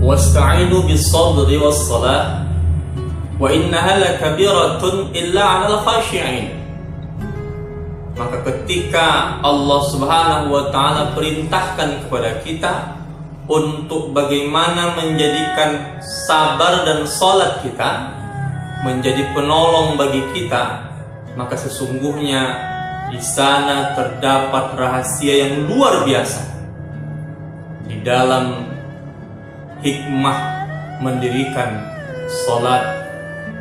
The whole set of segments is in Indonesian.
wasta'inu bis-sabri was-salah wa innaha lakabiratun illa 'alal khashi'in. Maka ketika Allah Subhanahu wa taala perintahkan kepada kita untuk bagaimana menjadikan sabar dan salat kita menjadi penolong bagi kita, maka sesungguhnya di sana terdapat rahasia yang luar biasa di dalam hikmah mendirikan salat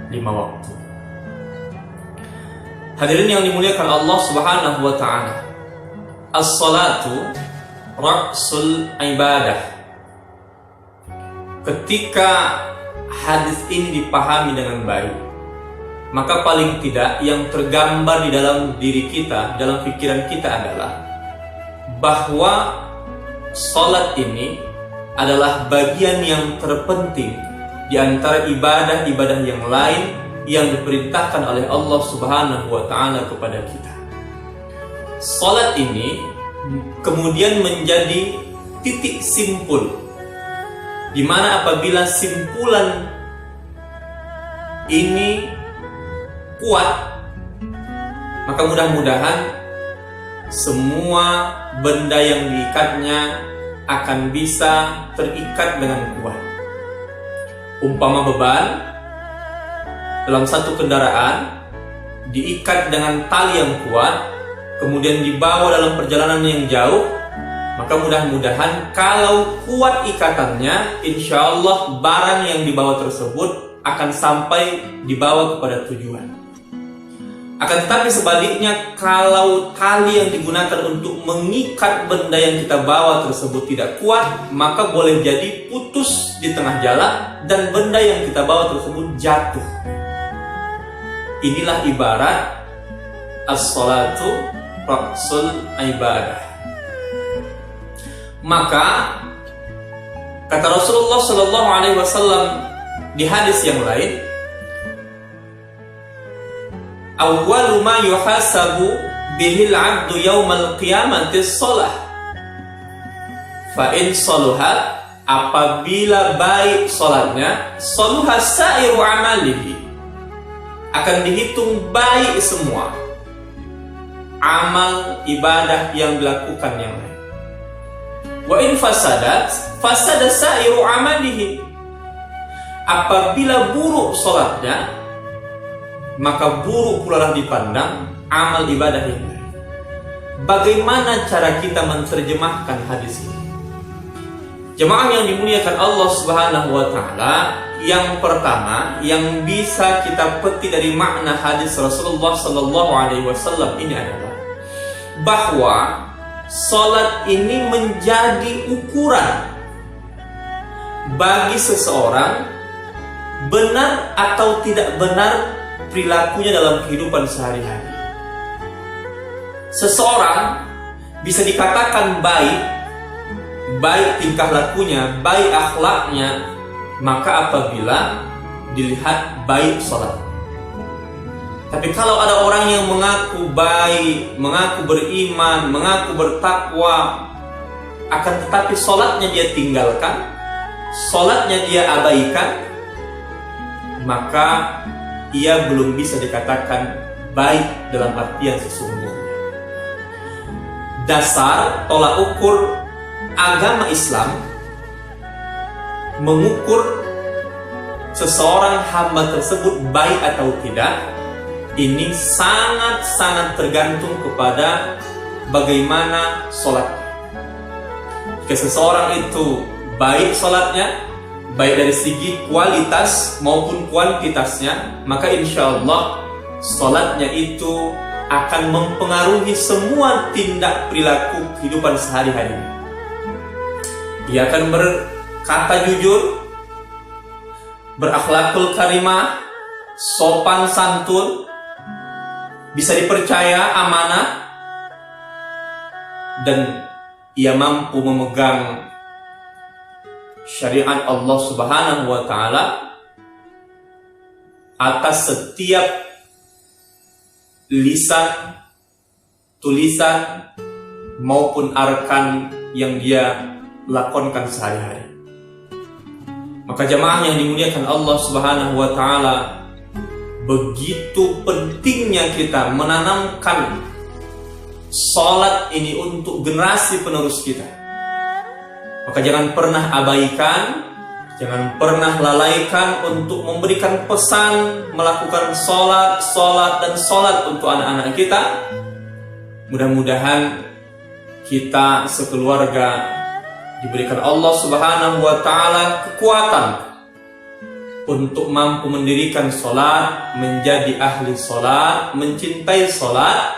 5 waktu. Hadirin yang dimuliakan Allah Subhanahu wa taala, as-salatu ra'sul ibadah. Ketika hadis ini dipahami dengan baik, maka paling tidak yang tergambar di dalam diri kita, dalam pikiran kita adalah bahwa salat ini adalah bagian yang terpenting di antara ibadah-ibadah yang lain yang diperintahkan oleh Allah Subhanahu wa taala kepada kita. Salat ini kemudian menjadi titik simpul, di mana apabila simpulan ini kuat, maka mudah-mudahan semua benda yang diikatnya akan bisa terikat dengan kuat. Umpama beban dalam satu kendaraan diikat dengan tali yang kuat, kemudian dibawa dalam perjalanan yang jauh, maka mudah-mudahan kalau kuat ikatannya, insya Allah barang yang dibawa tersebut akan sampai dibawa kepada tujuan. Akan tetapi sebaliknya, kalau tali yang digunakan untuk mengikat benda yang kita bawa tersebut tidak kuat, maka boleh jadi putus di tengah jalan dan benda yang kita bawa tersebut jatuh. Inilah ibarat as-salatu ra'sul ibadah. Maka kata Rasulullah sallallahu alaihi wasallam di hadis yang lain, awwalu ma yuhasabu bihil 'abdu yaumal qiyamati as-salah. Fa in saluhat, apabila baik salatnya, saluha sa'iru amalihi, akan dihitung baik semua amal ibadah yang dilakukan yang lain. Wa in fasadat, fasada sa'iru amalihi, apabila buruk salatnya, maka buruk pula dipandang amal ibadah yang lain. Bagaimana cara kita menerjemahkan hadis ini? Jemaah yang dimuliakan Allah Subhanahu wa taala, yang pertama yang bisa kita petik dari makna hadis Rasulullah sallallahu alaihi wasallam ini adalah bahwa salat ini menjadi ukuran bagi seseorang benar atau tidak benar perilakunya dalam kehidupan sehari-hari. Seseorang bisa dikatakan baik tingkah lakunya, baik akhlaknya, maka apabila dilihat baik salat. Tapi kalau ada orang yang mengaku baik, mengaku beriman, mengaku bertakwa, akan tetapi salatnya dia tinggalkan, salatnya dia abaikan, maka ia belum bisa dikatakan baik dalam artian sesungguhnya. Dasar tolak ukur agama Islam mengukur seseorang hamba tersebut baik atau tidak, ini sangat-sangat tergantung kepada bagaimana sholatnya. Jika seseorang itu baik sholatnya, baik dari segi kualitas maupun kuantitasnya, maka insya Allah sholatnya itu akan mempengaruhi semua tindak perilaku kehidupan sehari-hari. Dia akan berkata jujur, berakhlakul karimah, sopan santun, bisa dipercaya, amanah, dan ia mampu memegang syariat Allah Subhanahu wa taala atas setiap lisan, tulisan maupun arkan yang dia lakonkan sehari-hari. Maka jamaah yang dimuliakan Allah Subhanahu wa taala, begitu pentingnya kita menanamkan salat ini untuk generasi penerus kita. Maka jangan pernah abaikan, jangan pernah lalaikan untuk memberikan pesan melakukan salat untuk anak-anak kita. Mudah-mudahan kita sekeluarga diberikan Allah Subhanahu wa taala kekuatan untuk mampu mendirikan salat, menjadi ahli salat, mencintai salat,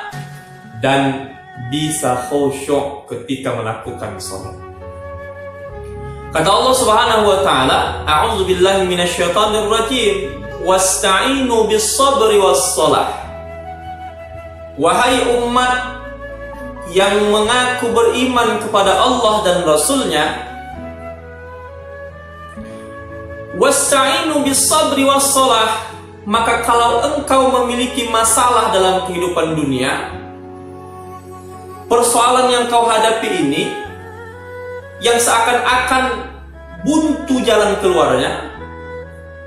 dan bisa khusyuk ketika melakukan salat. Kata Allah Subhanahu wa taala, "A'udzu billahi minasyaitonir rajim, wasta'inu bis-sabri was-shalah." Wahai umat yang mengaku beriman kepada Allah dan Rasul-Nya, wasta'inu bis-sabri was-shalah, maka kalau engkau memiliki masalah dalam kehidupan dunia, persoalan yang kau hadapi ini yang seakan-akan buntu jalan keluarnya,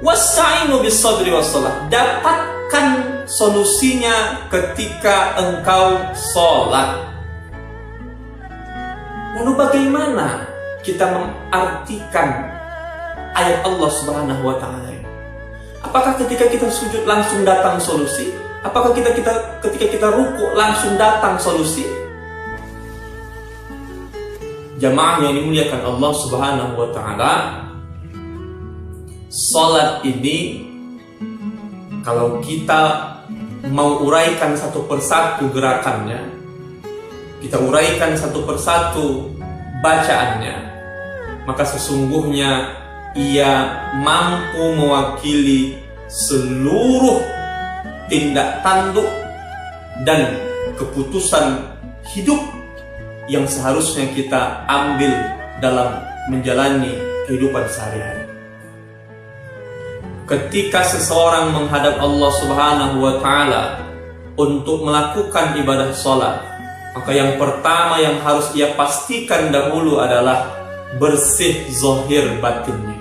wasta'inu bis-sabri was-shalah, dapatkan solusinya ketika engkau sholat. Lalu bagaimana kita mengartikan ayat Allah Subhanahu wa taala ini? Apakah ketika kita sujud langsung datang solusi? Apakah ketika kita ruku langsung datang solusi? Jamaah yang dimuliakan Allah Subhanahu wa taala, salat ini kalau kita mau uraikan satu persatu gerakannya, kita uraikan satu persatu bacaannya, maka sesungguhnya ia mampu mewakili seluruh tindak tanduk dan keputusan hidup yang seharusnya kita ambil dalam menjalani kehidupan sehari-hari. Ketika seseorang menghadap Allah Subhanahu wa taala untuk melakukan ibadah salat, maka yang pertama yang harus ia pastikan dahulu adalah bersih zahir batinnya.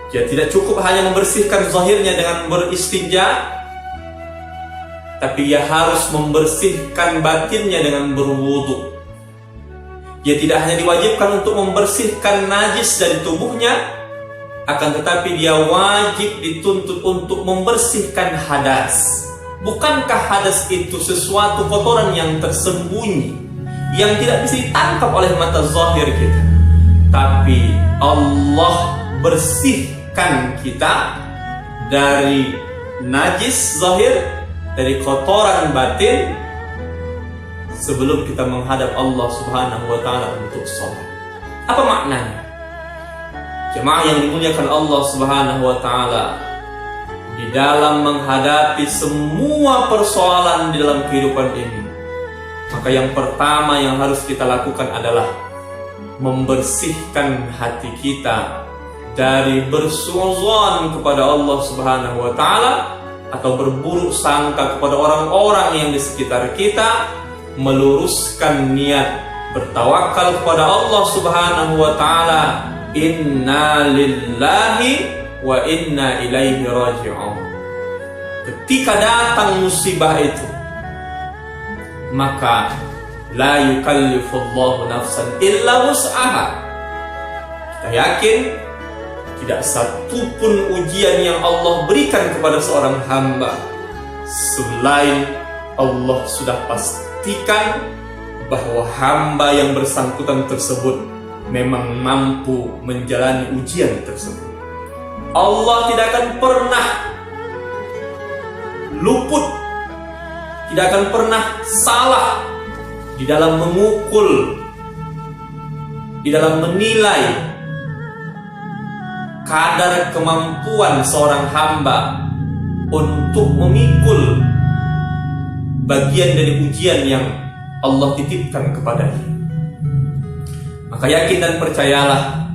Dia tidak cukup hanya membersihkan zahirnya dengan beristinja, tapi ia harus membersihkan batinnya dengan berwudu. Dia tidak hanya diwajibkan untuk membersihkan najis dari tubuhnya, akan tetapi dia wajib dituntut untuk membersihkan hadas. Bukankah hadas itu sesuatu kotoran yang tersembunyi, yang tidak bisa ditangkap oleh mata zahir kita? Tapi Allah bersihkan kita dari najis zahir, dari kotoran batin, sebelum kita menghadap Allah Subhanahu wa taala untuk sholat. Apa maknanya? Jemaah yang dimuliakan Allah Subhanahu wa taala, di dalam menghadapi semua persoalan di dalam kehidupan ini, maka yang pertama yang harus kita lakukan adalah membersihkan hati kita dari bersuudzon kepada Allah Subhanahu wa taala atau berburuk sangka kepada orang-orang yang di sekitar kita, meluruskan niat bertawakal kepada Allah Subhanahu wa taala. Inna lillahi wa inna ilaihi raji'un. Ketika datang musibah itu, maka la yukallifullahu nafsan illa wus'aha. Kita yakin tidak satu pun ujian yang Allah berikan kepada seorang hamba selain Allah sudah pastikan bahwa hamba yang bersangkutan tersebut memang mampu menjalani ujian tersebut. Allah tidak akan pernah luput, tidak akan pernah salah di dalam memukul, di dalam menilai kadar kemampuan seorang hamba untuk memikul bagian dari ujian yang Allah titipkan kepadanya. Maka yakin dan percayalah,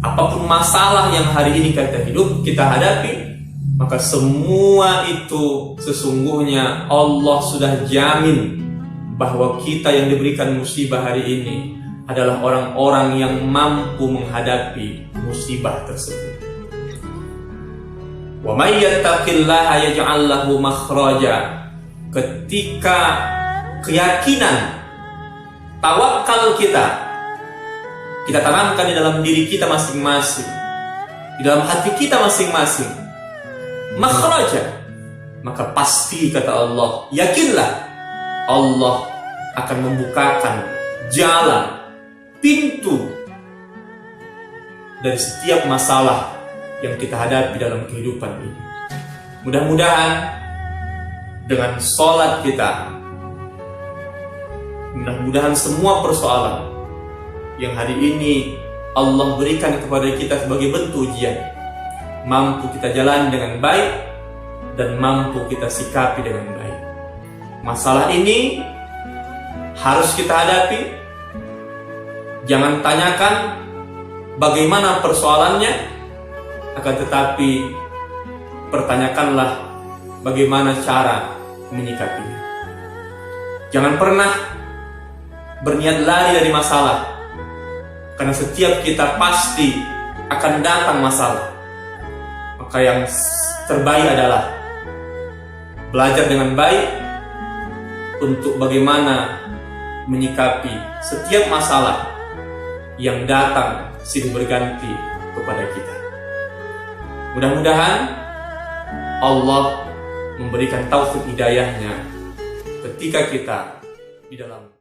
apapun masalah yang hari ini kita hadapi, maka semua itu sesungguhnya Allah sudah jamin bahwa kita yang diberikan musibah hari ini adalah orang-orang yang mampu menghadapi musibah tersebut. Wa may yattaqillaha yaj'al lahu makhraja. Ketika keyakinan, tawakal kita tanamkan di dalam diri kita masing-masing, di dalam hati kita masing-masing, makhraja, maka pasti kata Allah, yakinlah Allah akan membukakan jalan, pintu dari setiap masalah yang kita hadapi dalam kehidupan ini. Mudah-mudahan dengan sholat kita, mudah-mudahan semua persoalan yang hari ini Allah berikan kepada kita sebagai bentuk ujian, mampu kita jalani dengan baik dan mampu kita sikapi dengan baik. Masalah ini harus kita hadapi. Jangan tanyakan bagaimana persoalannya, akan tetapi pertanyakanlah bagaimana cara menyikapinya. Jangan pernah berniat lari dari masalah, karena setiap kita pasti akan datang masalah. Maka yang terbaik adalah belajar dengan baik untuk bagaimana menyikapi setiap masalah yang datang silih berganti kepada kita. Mudah-mudahan Allah memberikan taufik hidayahnya ketika kita di dalam